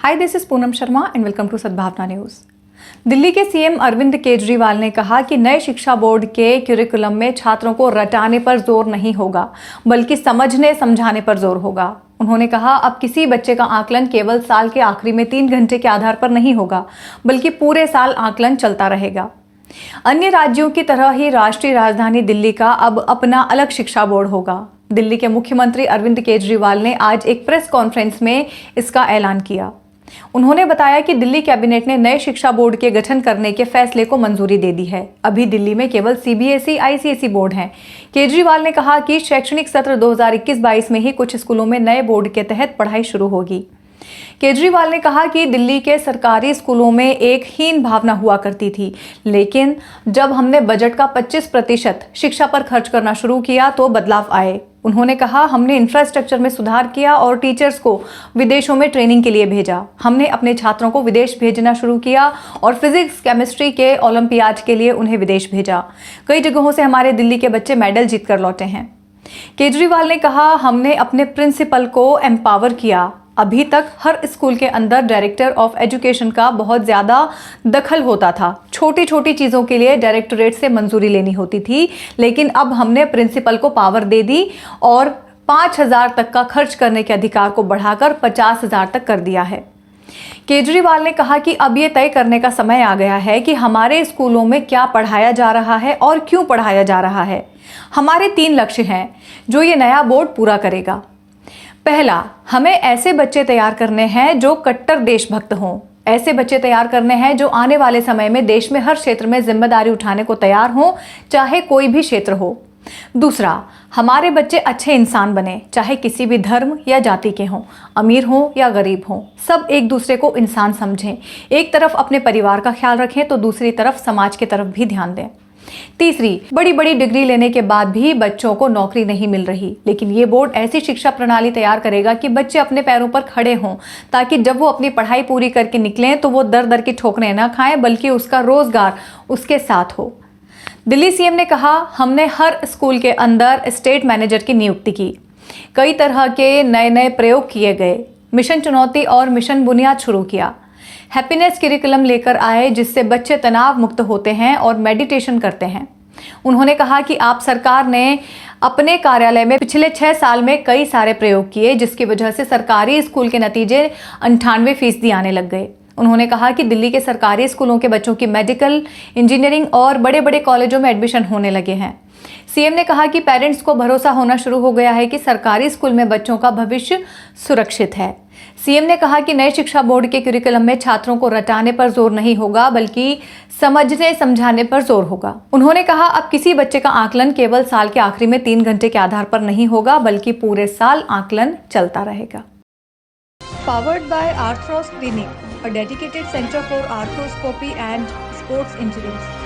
Hi, this is Poonam Sharma and welcome to Sadbhavna news. Delhi के CM Arvind Kejriwal ने कहा कि नए शिक्षा बोर्ड के करिकुलम में छात्रों को रटाने पर जोर नहीं होगा, बल्कि समझने समझाने पर जोर होगा। उन्होंने कहा, अब किसी बच्चे का आकलन केवल साल के आखिरी में 3 घंटे के आधार पर नहीं होगा, बल्कि पूरे साल आकलन चलता रहेगा। अन्य राज्यों की तरह ही राष्ट्रीय राजधानी दिल्ली का अब अपना अलग शिक्षा बोर्ड होगा। दिल्ली के मुख्यमंत्री अरविंद केजरीवाल ने आज एक प्रेस कॉन्फ्रेंस में इसका ऐलान किया। उन्होंने बताया कि दिल्ली कैबिनेट ने नए शिक्षा बोर्ड के गठन करने के फैसले को मंजूरी दे दी है। अभी दिल्ली में केवल सीबीएसई, आईसीएसई बोर्ड हैं। केजरीवाल ने कहा कि शैक्षणिक सत्र 2021-22 में ही कुछ स्कूलों में नए बोर्ड के तहत पढ़ाई शुरू होगी। केजरीवाल ने कहा कि दिल्ली के सरकारी स्कूलों में एक हीन भावना हुआ करती थी, लेकिन जब हमने बजट का 25% शिक्षा पर खर्च करना शुरू किया तो बदलाव आए। उन्होंने कहा, हमने इंफ्रास्ट्रक्चर में सुधार किया और टीचर्स को विदेशों में ट्रेनिंग के लिए भेजा। हमने अपने छात्रों को विदेश भेजना शुरू किया और फिजिक्स, केमिस्ट्री के ओलंपियाड के लिए उन्हें विदेश भेजा। कई जगहों से हमारे दिल्ली के बच्चे मेडल जीत कर लौटे हैं। केजरीवाल ने कहा, हमने अपने प्रिंसिपल को एम्पावर किया। अभी तक हर स्कूल के अंदर डायरेक्टर ऑफ एजुकेशन का बहुत ज़्यादा दखल होता था। छोटी छोटी चीज़ों के लिए डायरेक्टोरेट से मंजूरी लेनी होती थी, लेकिन अब हमने प्रिंसिपल को पावर दे दी और 5,000 तक का खर्च करने के अधिकार को बढ़ाकर 50,000 तक कर दिया है। केजरीवाल ने कहा कि अब ये तय करने का समय आ गया है कि हमारे स्कूलों में क्या पढ़ाया जा रहा है और क्यों पढ़ाया जा रहा है। हमारे 3 लक्ष्य हैं जो ये नया बोर्ड पूरा करेगा। पहला, हमें ऐसे बच्चे तैयार करने हैं जो कट्टर देशभक्त हों। ऐसे बच्चे तैयार करने हैं जो आने वाले समय में देश में हर क्षेत्र में जिम्मेदारी उठाने को तैयार हों, चाहे कोई भी क्षेत्र हो। दूसरा, हमारे बच्चे अच्छे इंसान बने, चाहे किसी भी धर्म या जाति के हों, अमीर हों या गरीब हों, सब एक दूसरे को इंसान समझें। एक तरफ अपने परिवार का ख्याल रखें तो दूसरी तरफ समाज की तरफ भी ध्यान दें। तीसरी, बड़ी बड़ी डिग्री लेने के बाद भी बच्चों को नौकरी नहीं मिल रही, लेकिन ये बोर्ड ऐसी शिक्षा प्रणाली तैयार करेगा कि बच्चे अपने पैरों पर खड़े हों, ताकि जब वो अपनी पढ़ाई पूरी करके निकलें तो वो दर दर की ठोकरें ना खाएं, बल्कि उसका रोजगार उसके साथ हो। दिल्ली सीएम ने कहा, हमने हर स्कूल के अंदर स्टेट मैनेजर की नियुक्ति की। कई तरह के नए नए प्रयोग किए गए। मिशन चुनौती और मिशन बुनियाद शुरू किया। हैप्पीनेस करिकुलम लेकर आए, जिससे बच्चे तनाव मुक्त होते हैं और मेडिटेशन करते हैं। उन्होंने कहा कि आप सरकार ने अपने कार्यालय में पिछले 6 साल में कई सारे प्रयोग किए, जिसकी वजह से सरकारी स्कूल के नतीजे 98% आने लग गए। उन्होंने कहा कि दिल्ली के सरकारी स्कूलों के बच्चों की मेडिकल, इंजीनियरिंग और बड़े बड़े कॉलेजों में एडमिशन होने लगे हैं। सीएम ने कहा कि पेरेंट्स को भरोसा होना शुरू हो गया है कि सरकारी स्कूल में बच्चों का भविष्य सुरक्षित है। सीएम ने कहा कि नए शिक्षा बोर्ड के करिकुलम में छात्रों को रटाने पर जोर नहीं होगा, बल्कि समझने समझाने पर जोर होगा। उन्होंने कहा, अब किसी बच्चे का आकलन केवल साल के आखिरी में 3 घंटे के आधार पर नहीं होगा, बल्कि पूरे साल आकलन चलता रहेगा। Powered by Arthros Clinic, a dedicated center for arthroscopy and sports injuries.